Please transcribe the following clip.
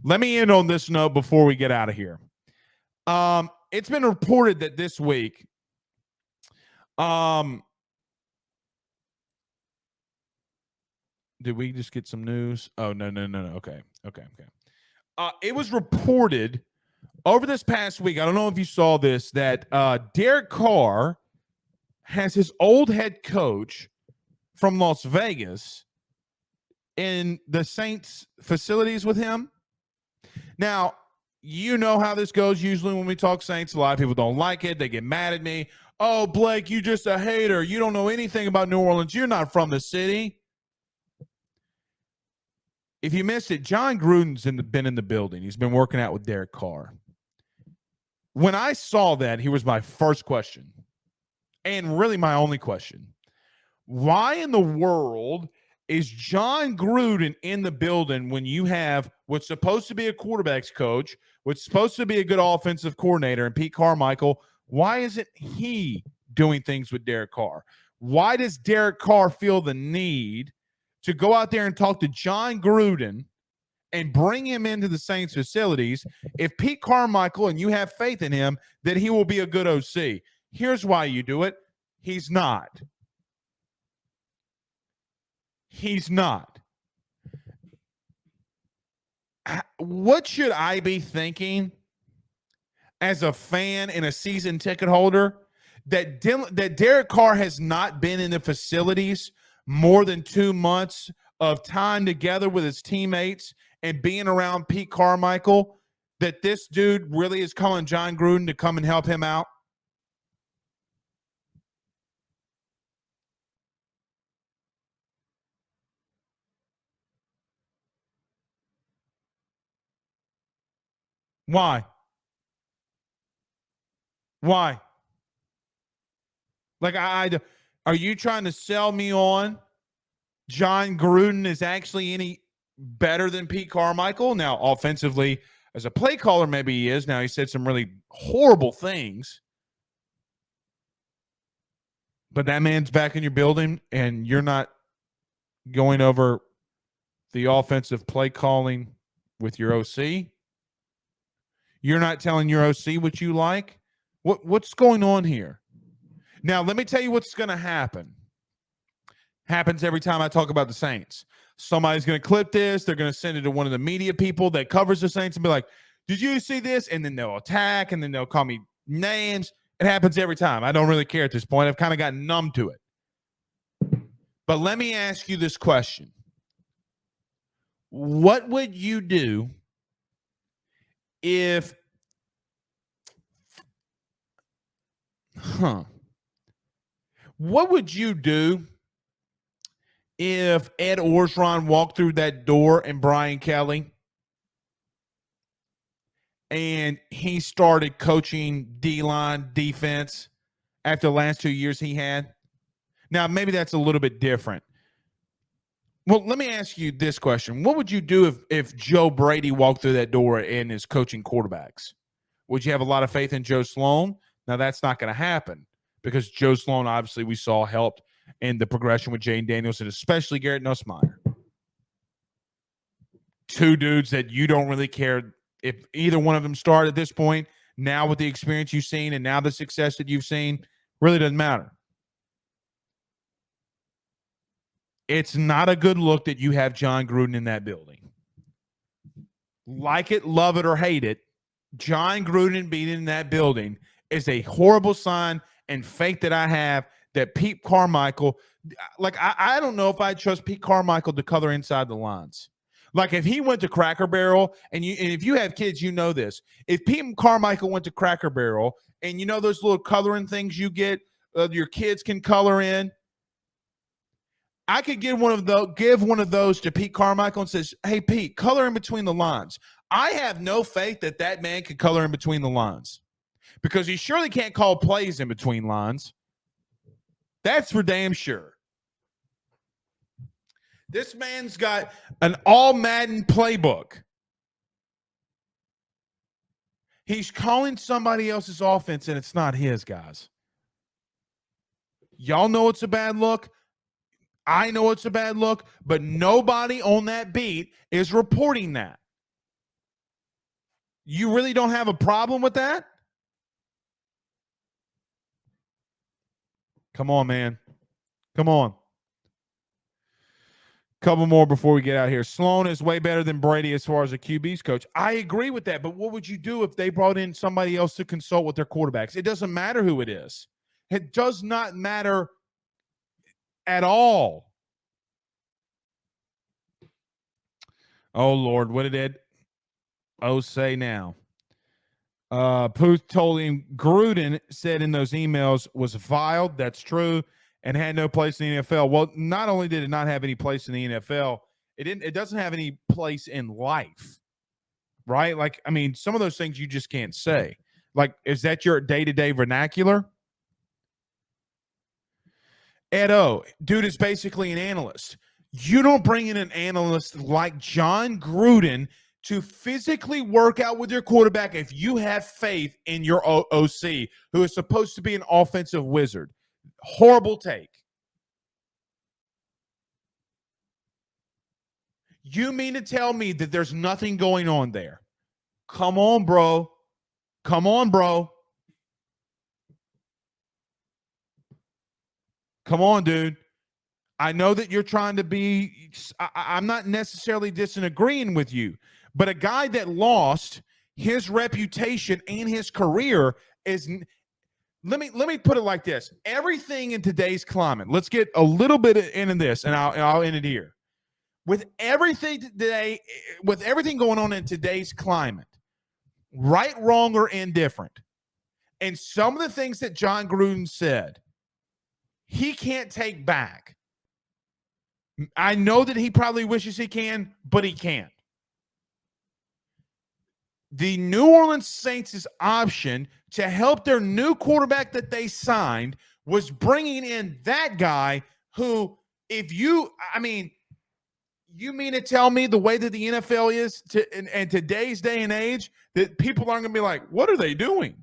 Let me end on this note before we get out of here. It's been reported that this week, did we just get some news? Oh, no. Okay. It was reported over this past week, I don't know if you saw this, that Derek Carr has his old head coach from Las Vegas in the Saints facilities with him. Now, you know how this goes usually when we talk Saints. A lot of people don't like it. They get mad at me. Oh, Blake, you just a hater. You don't know anything about New Orleans. You're not from the city. If you missed it, John Gruden's been in the building. He's been working out with Derek Carr. When I saw that, here was my first question, and really my only question. Why in the world is John Gruden in the building when you have what's supposed to be a quarterback's coach, what's supposed to be a good offensive coordinator, and Pete Carmichael? Why isn't he doing things with Derek Carr? Why does Derek Carr feel the need to go out there and talk to John Gruden and bring him into the Saints facilities if Pete Carmichael and you have faith in him that he will be a good OC? Here's why you do it. He's not. He's not. What should I be thinking as a fan and a season ticket holder that Derek Carr has not been in the facilities more than 2 months of time together with his teammates and being around Pete Carmichael, that this dude really is calling John Gruden to come and help him out? Why? Why? Like, are you trying to sell me on John Gruden is actually any better than Pete Carmichael? Now, offensively, as a play caller, maybe he is. Now, he said some really horrible things. But that man's back in your building, and you're not going over the offensive play calling with your OC. You're not telling your OC what you like. What's going on here? Now, let me tell you what's going to happen. Happens every time I talk about the Saints. Somebody's going to clip this. They're going to send it to one of the media people that covers the Saints and be like, did you see this? And then they'll attack, and then they'll call me names. It happens every time. I don't really care at this point. I've kind of gotten numb to it. But let me ask you this question. What would you do if what would you do if Ed Orgeron walked through that door and Brian Kelly and he started coaching D-line defense after the last 2 years he had? Now, maybe that's a little bit different. Well, let me ask you this question. What would you do if Joe Brady walked through that door and is coaching quarterbacks? Would you have a lot of faith in Joe Sloan? Now, that's not going to happen because Joe Sloan, obviously, we saw helped in the progression with Jane Daniels and especially Garrett Nussmeier. Two dudes that you don't really care if either one of them start at this point. Now, with the experience you've seen and now the success that you've seen, really doesn't matter. It's not a good look that you have John Gruden in that building. Like it, love it, or hate it, John Gruden being in that building is a horrible sign and faith that I have that Pete Carmichael, like I don't know if I trust Pete Carmichael to color inside the lines. Like if he went to Cracker Barrel, and if you have kids, you know this. If Pete Carmichael went to Cracker Barrel, and you know those little coloring things you get, your kids can color in. I could give one of those to Pete Carmichael and says, hey, Pete, color in between the lines. I have no faith that that man could color in between the lines because he surely can't call plays in between lines. That's for damn sure. This man's got an all Madden playbook. He's calling somebody else's offense, and it's not his, guys. Y'all know it's a bad look. I know it's a bad look, but nobody on that beat is reporting that. You really don't have a problem with that? Come on, man. Come on. Couple more before we get out here. Sloan is way better than Brady as far as a QB's coach. I agree with that, but what would you do if they brought in somebody else to consult with their quarterbacks? It doesn't matter who it is. It does not matter at all. Oh, Lord. What did Ed say now? Puth told him Gruden said in those emails was vile. That's true, and had no place in the NFL. Well, not only did it not have any place in the NFL, it doesn't have any place in life, right? Like, I mean, some of those things you just can't say. Like, is that your day-to-day vernacular? Ed O, dude is basically an analyst. You don't bring in an analyst like John Gruden to physically work out with your quarterback if you have faith in your OC, who is supposed to be an offensive wizard. Horrible take. You mean to tell me that there's nothing going on there? Come on, bro. Come on, bro. Come on, dude. I know that you're trying to be, I'm not necessarily disagreeing with you, but a guy that lost his reputation and his career is, let me put it like this. Everything in today's climate, let's get a little bit into this, and I'll end it here. With everything today, with everything going on in today's climate, right, wrong, or indifferent, and some of the things that John Gruden said, he can't take back. I know that he probably wishes he can, but he can't. The New Orleans Saints' option to help their new quarterback that they signed was bringing in that guy who, if you, I mean, you mean to tell me the way that the NFL is in today's day and age that people aren't going to be like, what are they doing?